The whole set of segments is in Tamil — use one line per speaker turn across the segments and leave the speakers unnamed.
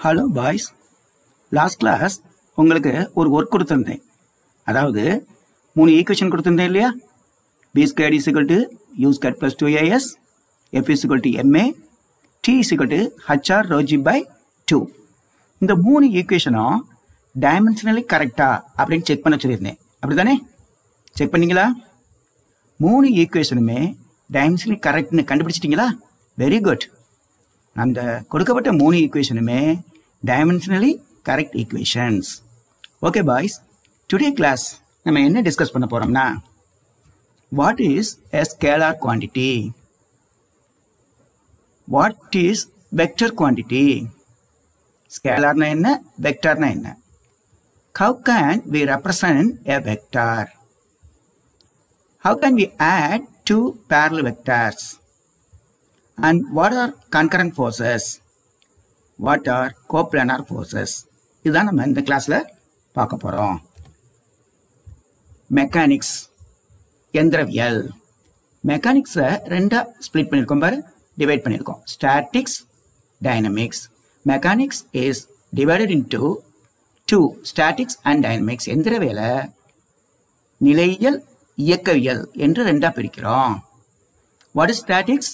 ஹலோ பாய்ஸ், லாஸ்ட் கிளாஸ் உங்களுக்கு ஒரு ஒர்க் கொடுத்துருந்தேன். அதாவது 3 ஈக்குவேஷன் கொடுத்துருந்தேன் இல்லையா? P square is equal to U square plus 2as, F is equal to ma, T is equal to hr rho g by 2. இந்த 3 ஈக்குவேஷனும் டைமென்ஷனலி கரெக்டா அப்படின்னு செக் பண்ண சொல்லியிருந்தேன். அப்படி தானே? செக் பண்ணீங்களா? 3 ஈக்குவேஷனுமே டைமென்ஷனலி கரெக்ட்னு கண்டுபிடிச்சிட்டிங்களா? Very good. அந்த கொடுக்கப்பட்ட 3 ஈக்குவேஷனுமே dimensionally correct equations. Okay boys, today class நம்ம என்ன டிஸ்கஸ் பண்ண போறோம்னா, what is a scalar quantity, what is vector quantity, ஸ்கேலார்னா என்ன, வெக்டார்னா என்ன, how can we represent a vector, how can we add two parallel vectors, and what are concurrent forces, what are coplanar forces. இதுதான் நம்ம இந்த கிளாஸ்ல பார்க்க போறோம். மெக்கானிக்ஸ், எந்திரவியல். மெக்கானிக்ஸை ரெண்டா ஸ்பிளிட் பண்ணியிருக்கோம் பாரு, டிவைட் பண்ணியிருக்கோம். Statics, dynamics. Mechanics is divided into 2, statics and dynamics. எந்திரவியலை நிலையியல், இயக்கவியல் என்று ரெண்டா பிரிக்கிறோம். What is statics?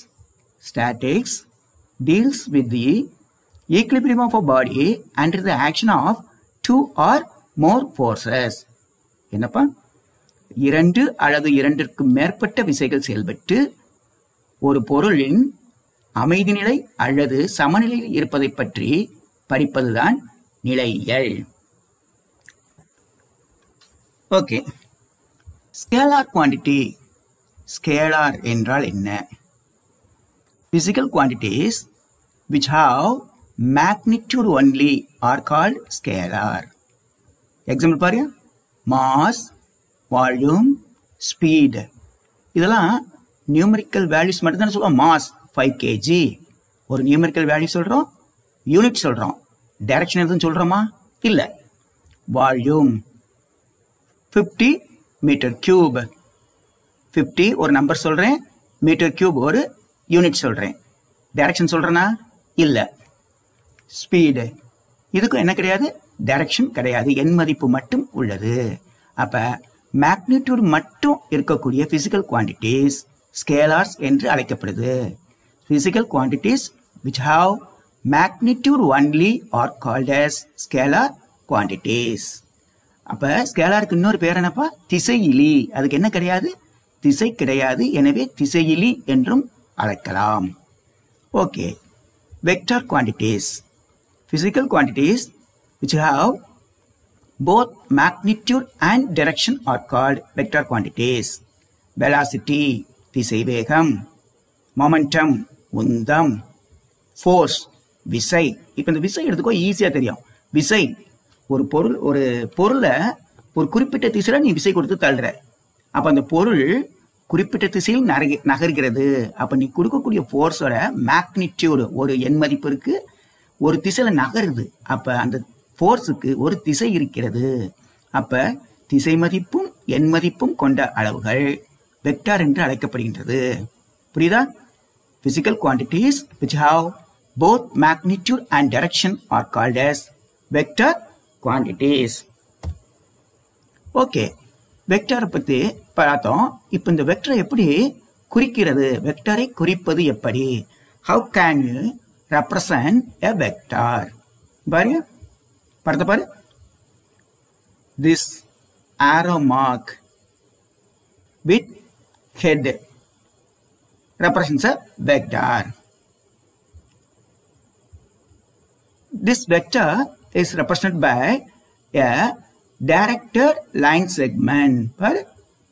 Statics deals with the equilibrium of a body under the action of 2 or more forces. என்னப்பா? 2 அல்லது 2ற்கு மேற்பட்ட விசைகள் செயல்பட்டு ஒரு பொருளின் அமைதி நிலை அல்லது சமநிலையில் இருப்பதை பற்றி படிப்பதுதான் நிலையியல். Okay, scalar quantity. ஸ்கேலார் என்றால் என்ன? Physical quantities which have magnitude only are called scalar. Example பாருங்க, mass, volume, speed. இதெல்லாம் நியூமெரிக்கல் வேல்யூஸ் மட்டும் தான் சொல்லுவோம். மாஸ் 5 kg ஒரு நியூமெரிக்கல் வேல்யூ சொல்றோம், யூனிட் சொல்றோம். டைரக்ஷன் எதுவும் சொல்றோமா? இல்ல. Volume 50 metre cube. 50 ஒரு நம்பர் சொல்றேன், மீட்டர் கியூப் ஒரு யூனிட் சொல்றேன். டைரக்ஷன் சொல்றேனா? இல்ல. ஸ்பீடு, இதுக்கும் என்ன கிடையாது? டைரக்ஷன் கிடையாது, எண் மதிப்பு மட்டும் உள்ளது. அப்ப மேக்னிடியூட் மட்டும் இருக்கக்கூடிய பிசிக்கல் குவான்டிட்டிஸ் ஸ்கேலார்ஸ் என்று அழைக்கப்படுது. Physical quantities which have magnitude only are called as scalar quantities. அப்ப ஸ்கேலாருக்கு இன்னொரு பேர் என்னப்பா? திசையிலி. அதுக்கு என்ன கிடையாது? திசை கிடையாது, எனவே திசையிலி என்றும் அழைக்கலாம். Okay, vector quantities. Physical quantities which have both magnitude and direction are called vector quantities. velocity திசை வேகம், momentum உந்தம், force விசை. இப்போ இந்த விசை எடுத்துக்கோ, ஈஸியா தெரியும். விசை, ஒரு பொருளை ஒரு குறிப்பிட்ட திசையில நீ விசை கொடுத்து தள்ளுற. அப்ப அந்த பொருள் குறிப்பிட்ட திசையில் நகர்கிறது. அப்ப நீ கொடுக்கக்கூடிய போர்ஸோட மேக்னிடியூடு ஒரு எண் மதிப்பு இருக்கு, ஒரு திசையில நகருது. அப்ப அந்த போர்ஸுக்கு ஒரு திசை இருக்கிறது. அப்ப திசை மதிப்பும் எண் மதிப்பும் கொண்ட அளவுகள் வெக்டார் என்று அழைக்கப்படுகின்றது. புரியுதா? Physical quantities which have both magnitude and direction are called as vector quantities. Okay, வெக்டாரை பத்தி பார்த்தோம். இப்ப இந்த வெக்டரை எப்படி குறிக்கிறது? வெக்டரை குறிப்பது எப்படி? How can you represent a vector? பாருங்க, படத்தை பாரு. This arrow mark with head represents a vector. This vector is represented by a directed line segment. பாரு,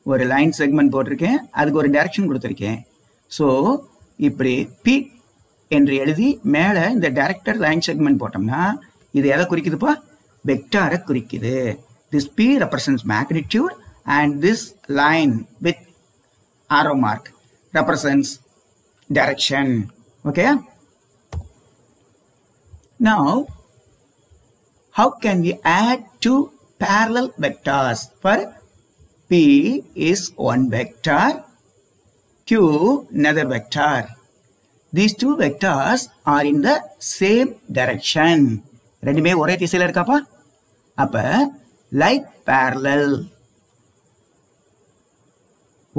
ஒரு லைன் செக்மெண்ட் போட்டிருக்கேன், அதுக்கு ஒரு டைரக்ஷன் கொடுத்துருக்கேன். ஸோ இப்படி பி என்று எழுதி மேலே இந்த டைரக்டட் லைன் செக்மெண்ட் போட்டோம்னா இது எதை குறிக்குதுப்பா? வெக்டாரை குறிக்குது. This P represents magnitude and this line with arrow mark represents direction. Okay, now how can we add two parallel vectors? For P is one vector, Q another vector. These two vectors are in the same direction. ரெண்டுமே ஒரே திசையில இருக்காப்பா. அப்ப லைக் parallel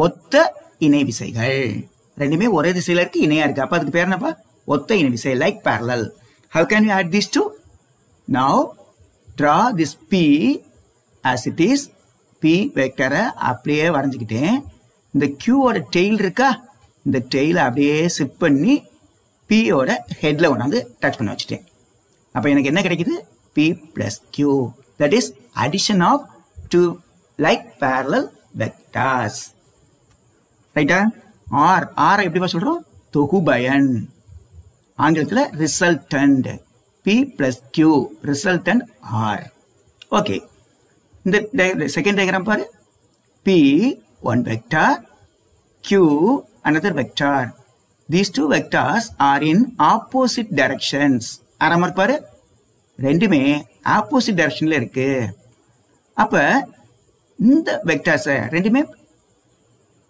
ஒத்த இணை விசைகள். ரெண்டுமே ஒரே திசையில இருக்கு, இணையா இருக்கு. அப்ப அதுக்கு பேர் என்னப்பா? ஒத்த இணை விசை, like parallel. How can you add these two? Now draw this P as it is. P வெக்டரை அப்படியே வரைஞ்சுக்கிட்டேன். இந்த Q ஓட டெய்ல் இருக்கா, இந்த டெய்லை அப்படியே சிப் பண்ணி P ஓட ஹெட்ல கொண்டாந்து டச் பண்ணி வச்சுட்டேன். அப்ப எனக்கு என்ன கிடைக்குது? P plus Q. That is addition of two like parallel vectors. ரைட்டா? ஆர் ஆர் எப்படிப்பா சொல்றோம்? தொகுபயன். ஆங்கிலத்தில் resultant. P plus Q resultant R. Okay, இந்த செகண்ட் டயக்ராம் பாரு. P one vector, Q another vector. These two vectors are in opposite directions. ஆறாமர் பாரு, ரெண்டுமே ஆப்போசிட் டைரக்ஷன்ல இருக்கு. அப்ப இந்த வெக்டர்ஸ் ரெண்டுமே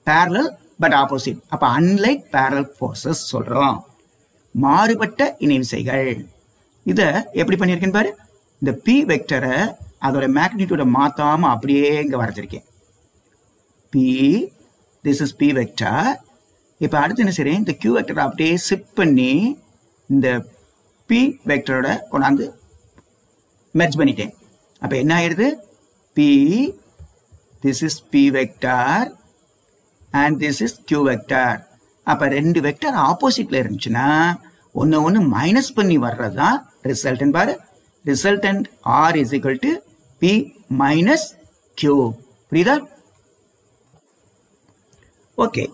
parallel but opposite. அப்ப unlike parallel forces சொல்றோம். மாறுபட்ட இணை விசைகள். இத எப்படி பண்ணிருக்கேன் பாரு. இந்த P வெக்டரை அதோட மேக்னிடியூட மாத்தாம அப்படியே இங்க வரைஞ்சிருக்கேன். P, this is P vector. இப்ப அடுத்து என்ன செய்றேன்? இந்த Q வெக்டரை அப்படியே ஷிஃப்ட் பண்ணி இந்த P வெக்டரோட கொண்டாந்து மெர்ஜ் பண்ணிட்டேன். அப்ப என்ன ஆயிருது? P, this is P vector and this is Q vector. அப்ப ரெண்டு வெக்டர் ஆப்போசிட்ல இருந்துச்சுன்னா ஒன்னு மைனஸ் பண்ணி வர்றதுதான் ரிசல்டன்ட். பாரு, resultant R is equal to P minus Q. புரியுதா? Okay.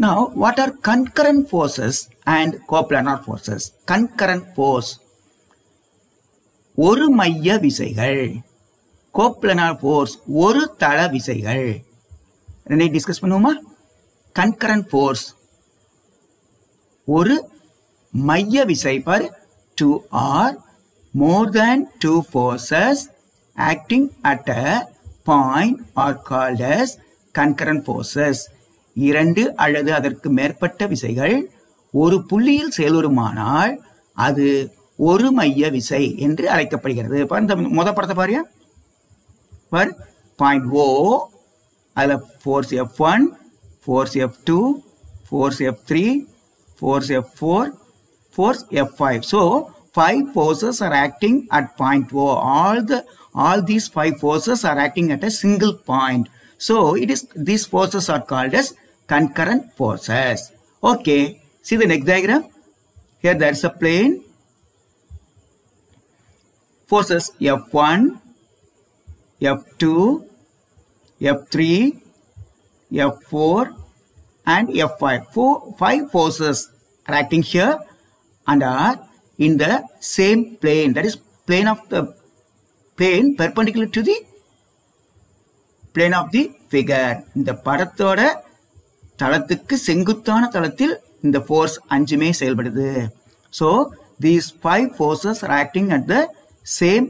Now, what are concurrent forces and coplanar forces? Concurrent force ஒரு மைய விசைகள், coplanar force ஒரு தள விசைகள். ரெண்டையும் டிஸ்கஸ் பண்ணுவோமா? concurrent force ஒரு மைய விசை பார். 2 or more than 2 forces acting at a point are called as concurrent forces. இரண்டு அல்லது அதற்கு மேற்பட்ட விசைகள் ஒரு புள்ளியில் செயல்படுமானால் அது ஒரு மைய விசை என்று அழைக்கப்படுகிறது. இந்த முத படத்தை பாருங்க. பார், பாயிண்ட் O, அதுல force F1, force F2, force F3, force F4, force F5. So 5 forces are acting at point O. All these 5 forces are acting at a single point. So these forces are called as concurrent forces. Okay, see the next diagram. Here there is a plane. Forces F1, F2, F3, F4 and F5. 5 forces are acting here and are in the same plane, that is plane of the plane perpendicular to the plane of the figure. இந்த படத்தோட தளத்துக்கு செங்குத்தான தளத்தில் இந்த force அஞ்சுமே செயல்படுது. So these 5 forces are acting at the same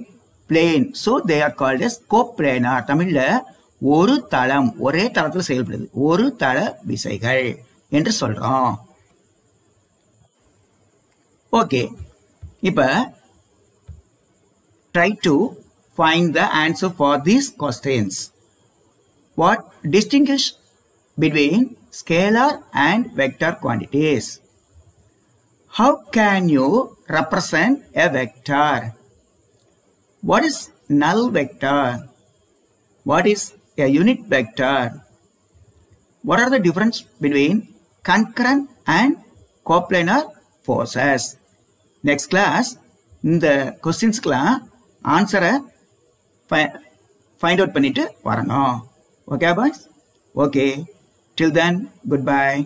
plane, so they are called as coplanar. தமிழ்ல ஒரு தளம், ஒரே தளத்தில் செயல்படுது, ஒரு தள விசைகள் என்று சொல்றோம். ஓகே, இப்ப try to find the answer for these questions. What distinguish between scalar and vector quantities? How can you represent a vector? What is null vector? What is a unit vector? What are the difference between concurrent and coplanar forces? Next class, இந்த கொஸ்டின்ஸ்க்குலாம் ஆன்சரை ஃபைண்ட் அவுட் பண்ணிட்டு வரணும். Okay boys? Okay, till then, goodbye.